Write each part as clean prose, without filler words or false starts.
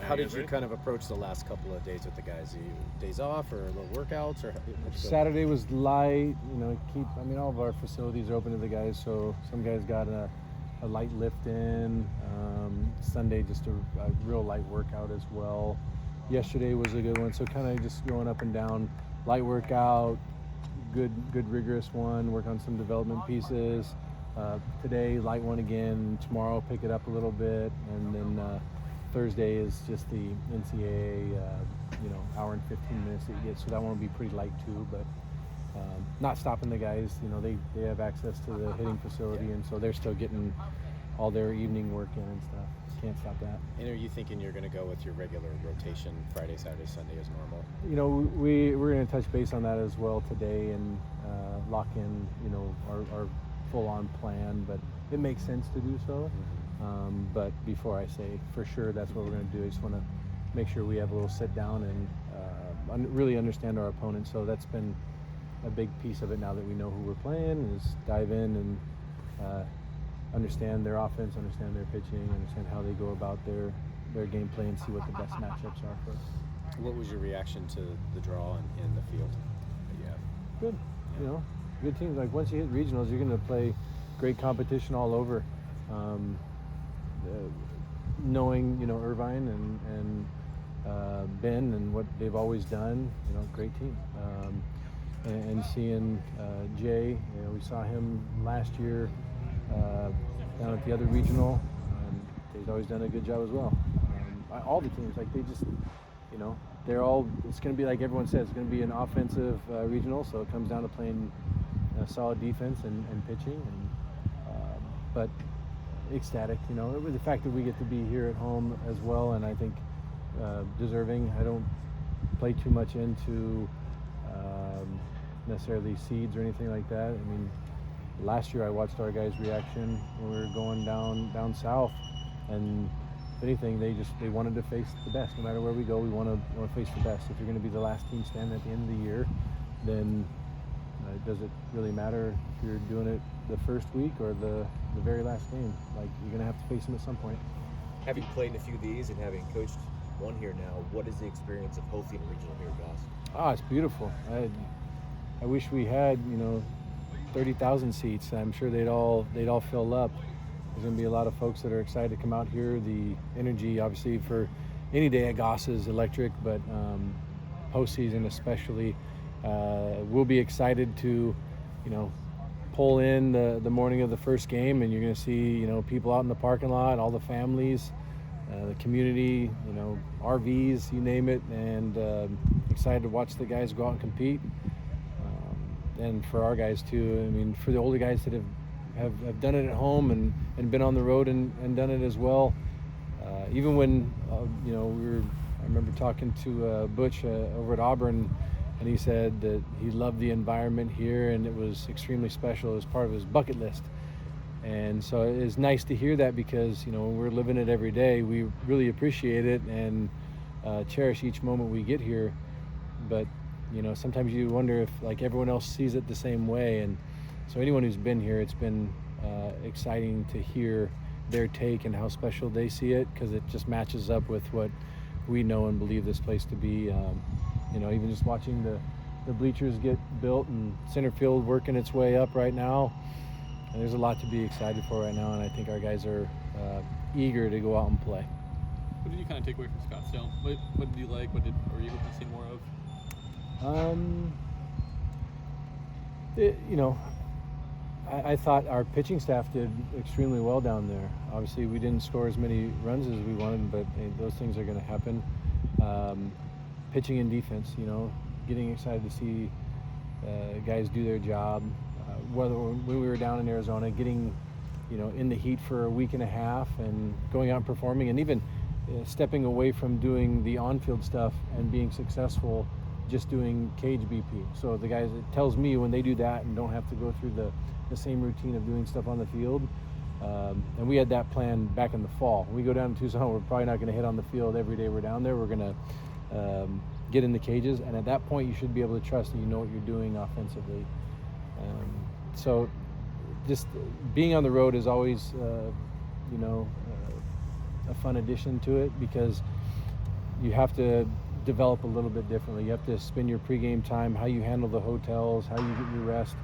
How did you kind of approach the last couple of days with the guys? Days off or little workouts or? Saturday was light. All of our facilities are open to the guys, so some guys got a light lift in. Sunday just a real light workout as well. Yesterday was a good one, so kind of just going up and down, light workout, good rigorous one, work on some development pieces. Today, light one again. Tomorrow, pick it up a little bit, and then Thursday is just the NCAA, hour and 15 minutes that you get. So that one will be pretty light too, but not stopping the guys. They have access to the hitting facility, and so they're still getting all their evening work in and stuff. Can't stop that. And are you thinking you're going to go with your regular rotation Friday, Saturday, Sunday as normal? We're going to touch base on that as well today and lock in, our full-on plan, but it makes sense to do so. But before I say for sure that's what we're going to do, I just want to make sure we have a little sit down and really understand our opponent. So that's been a big piece of it now that we know who we're playing, is dive in and understand their offense, understand their pitching, understand how they go about their gameplay, and see what the best matchups are for us. What was your reaction to the draw in the field? Good. Yeah. Good teams. Like once you hit regionals, you're going to play great competition all over. Knowing Irvine and Ben and what they've always done, great team. And seeing Jay, we saw him last year down at the other regional. He's always done a good job as well. All the teams, like they just, they're all. It's going to be like everyone says. It's going to be an offensive regional, so it comes down to playing solid defense and pitching. But ecstatic, with the fact that we get to be here at home as well, and I think deserving. I don't play too much into necessarily seeds or anything like that. I mean, last year I watched our guys' reaction when we were going down south, and if anything, they wanted to face the best. No matter where we go, we want to face the best. If you're going to be the last team standing at the end of the year, then does it really matter if you're doing it the first week or the very last game? Like, you're going to have to face them at some point. Having played in a few of these and having coached one here now, what is the experience of hosting a regional here, Goss? It's beautiful. I wish we had 30,000 seats. I'm sure they'd all fill up. There's going to be a lot of folks that are excited to come out here. The energy, obviously, for any day at Goss is electric, but postseason especially. We'll be excited to, pull in the morning of the first game, and you're going to see, people out in the parking lot, all the families, the community, RVs, you name it, and excited to watch the guys go out and compete. And for our guys too. I mean, for the older guys that have done it at home and been on the road and done it as well. Even when I remember talking to Butch over at Auburn, and he said that he loved the environment here and it was extremely special. It was part of his bucket list. And so it's nice to hear that, because when we're living it every day, we really appreciate it and cherish each moment we get here. But sometimes you wonder if everyone else sees it the same way. And so anyone who's been here, it's been exciting to hear their take and how special they see it, because it just matches up with what we know and believe this place to be. Even just watching the bleachers get built and center field working its way up right now, and there's a lot to be excited for right now, and I think our guys are eager to go out and play. What did you kind of take away from Scottsdale? What did you like? Were you hoping to see more of? I thought our pitching staff did extremely well down there. Obviously, we didn't score as many runs as we wanted, but those things are going to happen. Pitching and defense, getting excited to see guys do their job. Whether when we were down in Arizona, getting, in the heat for a week and a half and going out and performing, and even stepping away from doing the on-field stuff and being successful just doing cage BP. So the guys, it tells me when they do that and don't have to go through the same routine of doing stuff on the field. And we had that plan back in the fall. When we go down to Tucson, we're probably not going to hit on the field every day we're down there. We're going to get in the cages, and at that point you should be able to trust that you know what you're doing offensively. So just being on the road is always a fun addition to it, because you have to develop a little bit differently. You have to spend your pregame time, how you handle the hotels, how you get your rest,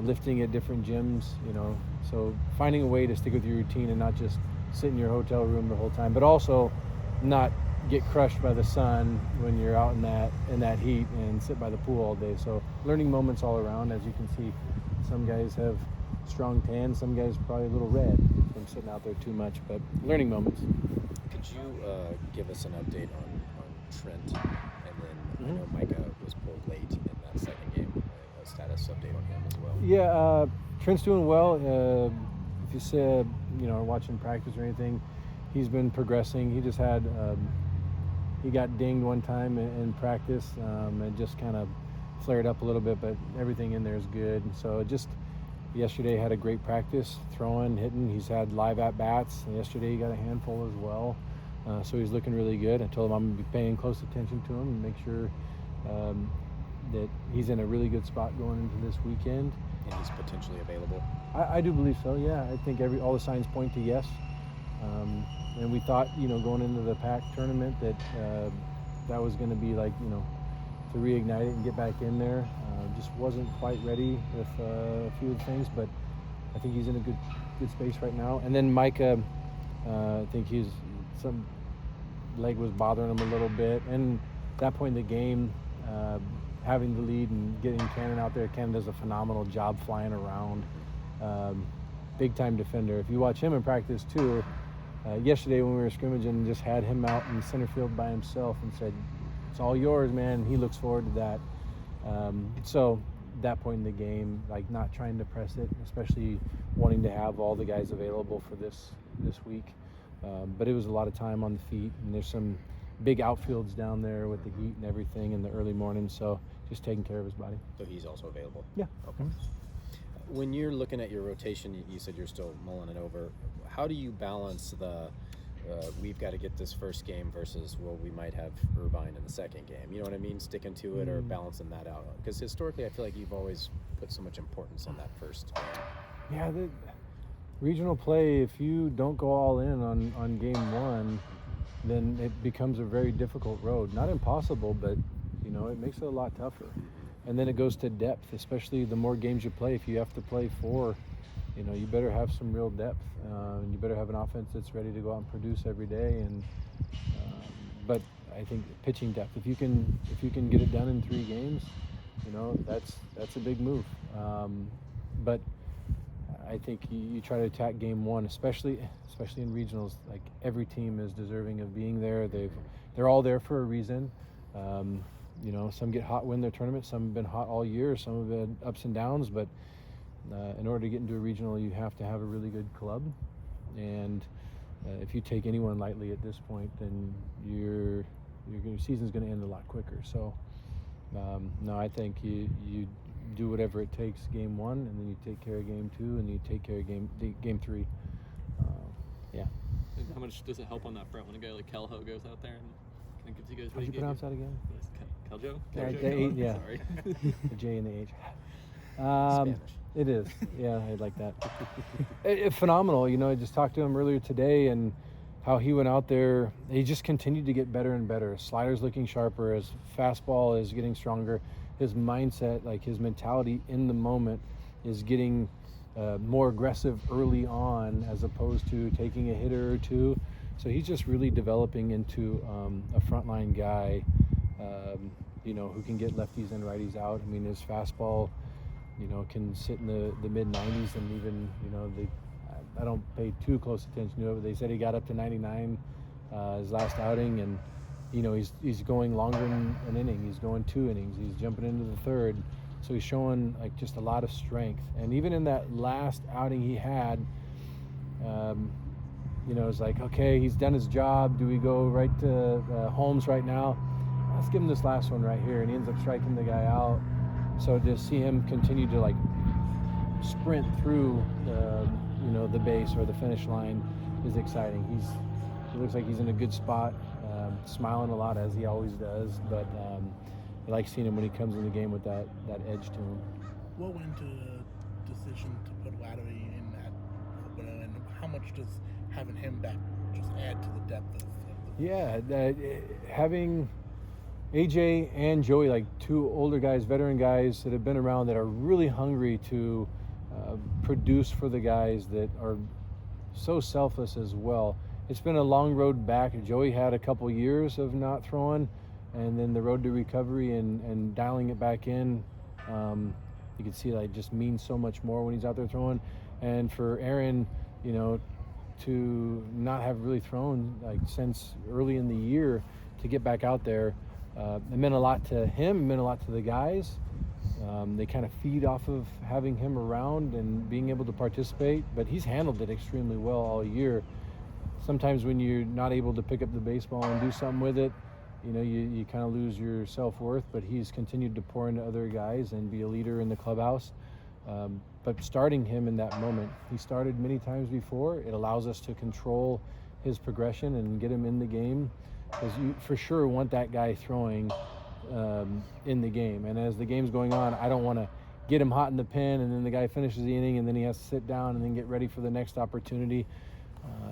lifting at different gyms, you know. So finding a way to stick with your routine and not just sit in your hotel room the whole time, but also not get crushed by the sun when you're out in that heat and sit by the pool all day. So learning moments all around. As you can see, some guys have strong tan, some guys probably a little red from sitting out there too much, but learning moments. Could you give us an update on Trent? And then I know Micah was pulled late in that second game. A status update on him as well. Yeah, Trent's doing well. If you said, you know, watching practice or anything, he's been progressing. He just had, he got dinged one time in practice and just kind of flared up a little bit, but everything in there is good. So just yesterday had a great practice, throwing, hitting. He's had live at-bats. Yesterday he got a handful as well. So he's looking really good. I told him I'm going to be paying close attention to him and make sure that he's in a really good spot going into this weekend. And he's potentially available? I do believe so, yeah. I think all the signs point to yes. And we thought, you know, going into the Pac tournament that that was going to be like, you know, to reignite it and get back in there. Just wasn't quite ready with a few of the things, but I think he's in a good space right now. And then Micah, I think some leg was bothering him a little bit. And at that point in the game, having the lead and getting Cannon out there, Cannon does a phenomenal job flying around. Big time defender. If you watch him in practice too, yesterday when we were scrimmaging, just had him out in center field by himself and said, "It's all yours, man." He looks forward to that. So that point in the game, like not trying to press it, especially wanting to have all the guys available for this week. But it was a lot of time on the feet, and there's some big outfields down there with the heat and everything in the early morning. So just taking care of his body. So he's also available? Yeah. Okay. When you're looking at your rotation, you said you're still mulling it over. How do you balance the we've got to get this first game versus, well, we might have Irvine in the second game? You know what I mean? Sticking to it or balancing that out? Because historically, I feel like you've always put so much importance on that first game. Yeah, the regional play, if you don't go all in on game one, then it becomes a very difficult road. Not impossible, but, you know, it makes it a lot tougher. And then it goes to depth, especially the more games you play. If you have to play 4, you know, you better have some real depth. And you better have an offense that's ready to go out and produce every day. And but I think pitching depth, if you can get it done in 3 games, you know, that's a big move. But I think you try to attack game 1, especially in regionals. Like, every team is deserving of being there. They're all there for a reason. You know, some get hot, win their tournament. Some have been hot all year. Some have been ups and downs. But in order to get into a regional, you have to have a really good club. And if you take anyone lightly at this point, then your season's going to end a lot quicker. So, no, I think you do whatever it takes game 1, and then you take care of game 2, and you take care of game 3. Yeah. And how much does it help on that front when a guy like Calho goes out there and gives you guys? How'd you pronounce that again? Caljo? Yeah. Sorry. The J and the H. Spanish. It is. Yeah, I like that. Phenomenal. You know, I just talked to him earlier today, and how he went out there. He just continued to get better and better. Slider's looking sharper. His fastball is getting stronger. His mindset, like his mentality in the moment, is getting more aggressive early on, as opposed to taking a hitter or 2. So he's just really developing into a frontline guy, you know, who can get lefties and righties out. I mean, his fastball, you know, can sit in the mid-90s, and even, you know, I don't pay too close attention to it, but they said he got up to 99 his last outing, and, you know, he's going longer in an inning. He's going 2 innings. He's jumping into the 3rd. So he's showing, like, just a lot of strength. And even in that last outing he had, you know, it's like, okay, he's done his job. Do we go right to Holmes right now? Let's give him this last one right here. And he ends up striking the guy out. So to see him continue to, like, sprint through you know, the base or the finish line is exciting. He looks like he's in a good spot, smiling a lot, as he always does. But I like seeing him when he comes in the game with that edge to him. What went into the decision to put Lowry in that opener, and how much does having him back just add to the depth of the Yeah, having AJ and Joey, like two older guys, veteran guys that have been around that are really hungry to produce for the guys that are so selfless as well. It's been a long road back. Joey had a couple years of not throwing, and then the road to recovery and dialing it back in. You can see that it just means so much more when he's out there throwing. And for Aaron, you know, to not have really thrown like since early in the year, to get back out there, it meant a lot to him, it meant a lot to the guys. They kind of feed off of having him around and being able to participate, but he's handled it extremely well all year. Sometimes when you're not able to pick up the baseball and do something with it, you know, you kind of lose your self-worth, but he's continued to pour into other guys and be a leader in the clubhouse. But starting him in that moment, he started many times before. It allows us to control his progression and get him in the game, because you for sure want that guy throwing in the game. And as the game's going on, I don't want to get him hot in the pen and then the guy finishes the inning and then he has to sit down and then get ready for the next opportunity.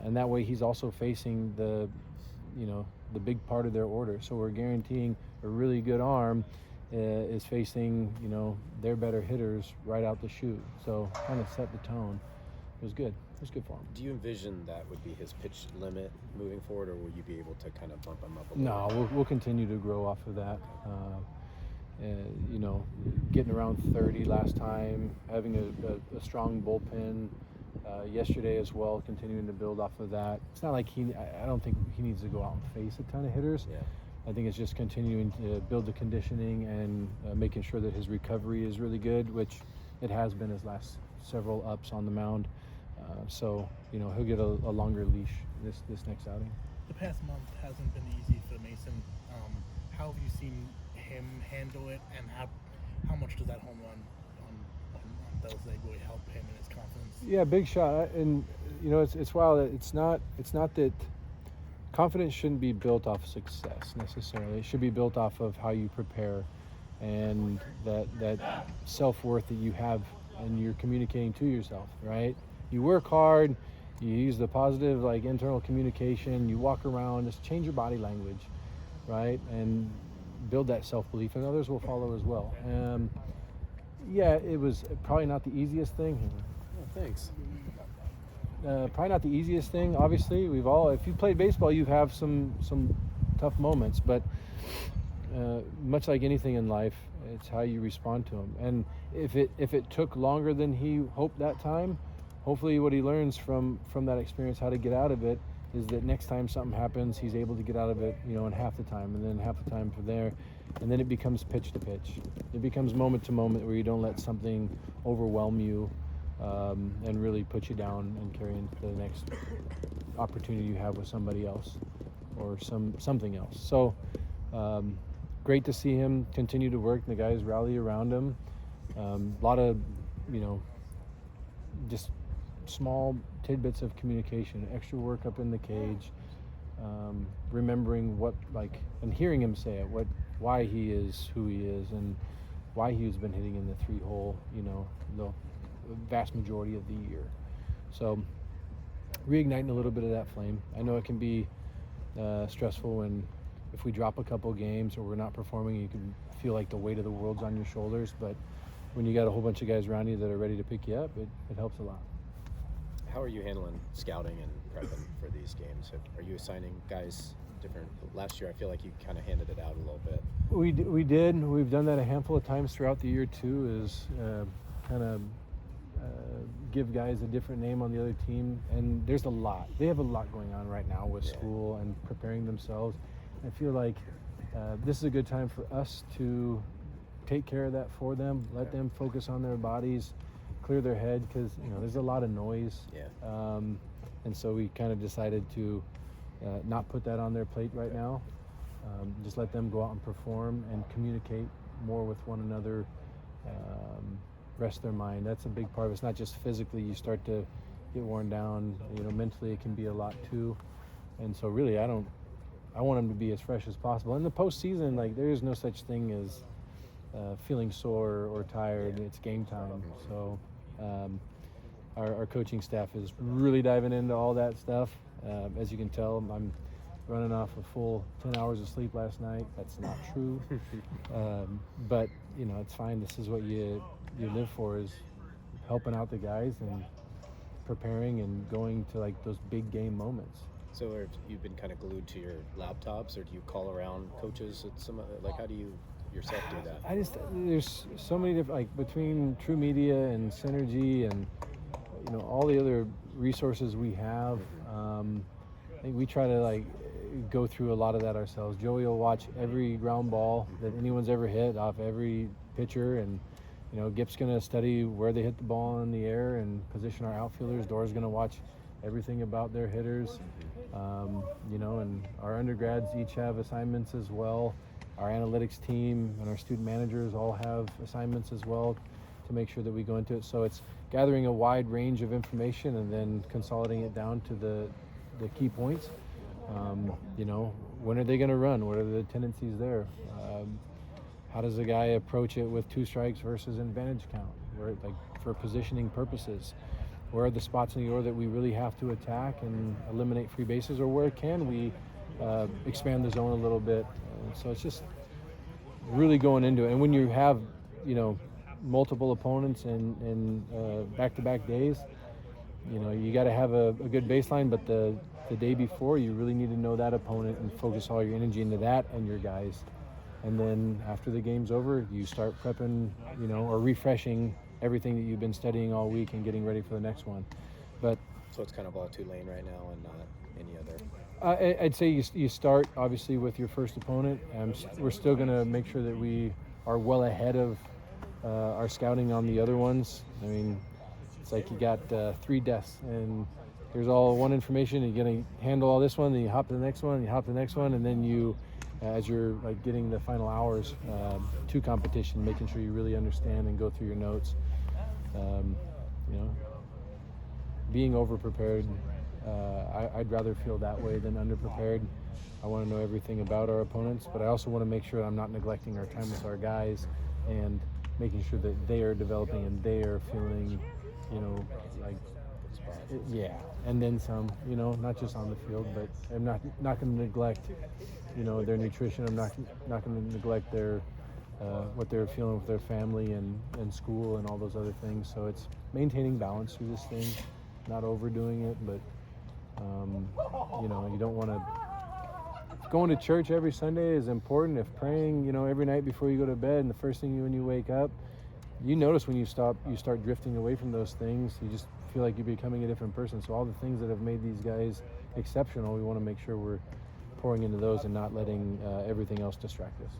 And that way he's also facing the big part of their order. So we're guaranteeing a really good arm is facing, you know, their better hitters right out the chute. So kind of set the tone. It was good. It was good for him. Do you envision that would be his pitch limit moving forward, or will you be able to kind of bump him up a little? No, we'll continue to grow off of that. You know, getting around 30 last time, having a strong bullpen yesterday as well, continuing to build off of that. It's not like I don't think he needs to go out and face a ton of hitters. Yeah. I think it's just continuing to build the conditioning and making sure that his recovery is really good, which it has been his last several ups on the mound. So, you know, he'll get a longer leash this next outing. The past month hasn't been easy for Mason. How have you seen him handle it, and how much does that home run on Thursday really help him in his confidence? Yeah, big shot. And, you know, it's wild that it's not that confidence shouldn't be built off success necessarily. It should be built off of how you prepare and that self-worth that you have and you're communicating to yourself, right? You work hard, you use the positive like internal communication, you walk around, just change your body language, right? And build that self-belief, and others will follow as well. Yeah, it was probably not the easiest thing. Oh, thanks. Probably not the easiest thing. Obviously, if you played baseball, you have some tough moments, but much like anything in life, it's how you respond to them. And if it took longer than he hoped that time, hopefully what he learns from that experience, how to get out of it, is that next time something happens, he's able to get out of it, you know, in half the time, and then half the time from there, and then it becomes pitch to pitch. It becomes moment to moment where you don't let something overwhelm you and really put you down and carry into the next opportunity you have with somebody else or something else. So great to see him continue to work and the guys rally around him. A lot of, you know, just small tidbits of communication, extra work up in the cage, remembering and hearing him say it, why he is who he is and why he's been hitting in the 3-hole, you know, the vast majority of the year. So reigniting a little bit of that flame. I know it can be stressful when if we drop a couple games or we're not performing, you can feel like the weight of the world's on your shoulders, but when you got a whole bunch of guys around you that are ready to pick you up, it helps a lot. How are you handling scouting and prepping for these games? Are you assigning guys different? Last year, I feel like you kind of handed it out a little bit. We did. We've done that a handful of times throughout the year too. Is kind of give guys a different name on the other team. And there's a lot. They have a lot going on right now with school and preparing themselves. I feel like this is a good time for us to take care of that for them. Let them focus on their bodies, clear their head, because you know there's a lot of noise. And so we kind of decided to not put that on their plate right now. Just let them go out and perform and communicate more with one another. Rest their mind. That's a big part of it. It's not just physically. You start to get worn down. You know, mentally it can be a lot too. And so really, I want them to be as fresh as possible. In the postseason, like there is no such thing as feeling sore or tired. It's game time. So our coaching staff is really diving into all that stuff. As you can tell, I'm running off a full 10 hours of sleep last night. That's not true. But, you know, it's fine. This is what you live for, is helping out the guys and preparing and going to like those big game moments. So have you been kind of glued to your laptops, or do you call around coaches at some, like, how do you yourself do that? There's so many different, like between True Media and Synergy and, you know, all the other resources we have. I think we try to like go through a lot of that ourselves. Joey will watch every ground ball that anyone's ever hit off every pitcher, and you know, Gip's going to study where they hit the ball in the air and position our outfielders. Dora's going to watch everything about their hitters. You know, and our undergrads each have assignments as well. Our analytics team and our student managers all have assignments as well to make sure that we go into it. So it's gathering a wide range of information and then consolidating it down to the key points. You know, when are they going to run? What are the tendencies there? How does a guy approach it with 2 strikes versus an advantage count? Where, like, for positioning purposes, where are the spots in the order that we really have to attack and eliminate free bases, or where can we expand the zone a little bit? So it's just really going into it. And when you have, you know, multiple opponents and back-to-back days, you know, you got to have a good baseline, but the day before, you really need to know that opponent and focus all your energy into that and your guys. And then after the game's over, you start prepping, you know, or refreshing everything that you've been studying all week and getting ready for the next one. But so it's kind of all Tulane right now and not any other. I'd say you start obviously with your first opponent. We're still going to make sure that we are well ahead of our scouting on the other ones. I mean, it's like you got 3 desks, and here's all one information. You're going to handle all this one, then you hop to the next one, you hop to the next one, and then you, as you're like getting the final hours to competition, making sure you really understand and go through your notes. You know, being over-prepared, I'd rather feel that way than under-prepared. I want to know everything about our opponents, but I also want to make sure I'm not neglecting our time with our guys and making sure that they are developing and they are feeling, you know, like, yeah, and then some, you know, not just on the field, but I'm not going to neglect, you know, their nutrition. I'm not going to neglect their what they're feeling with their family and school and all those other things. So it's maintaining balance through this thing, not overdoing it, but you know, you don't want to. Going to church every Sunday is important. If praying, you know, every night before you go to bed and the first thing when you wake up, you notice when you start drifting away from those things. You just feel like you're becoming a different person. So all the things that have made these guys exceptional, we want to make sure we're pouring into those and not letting everything else distract us.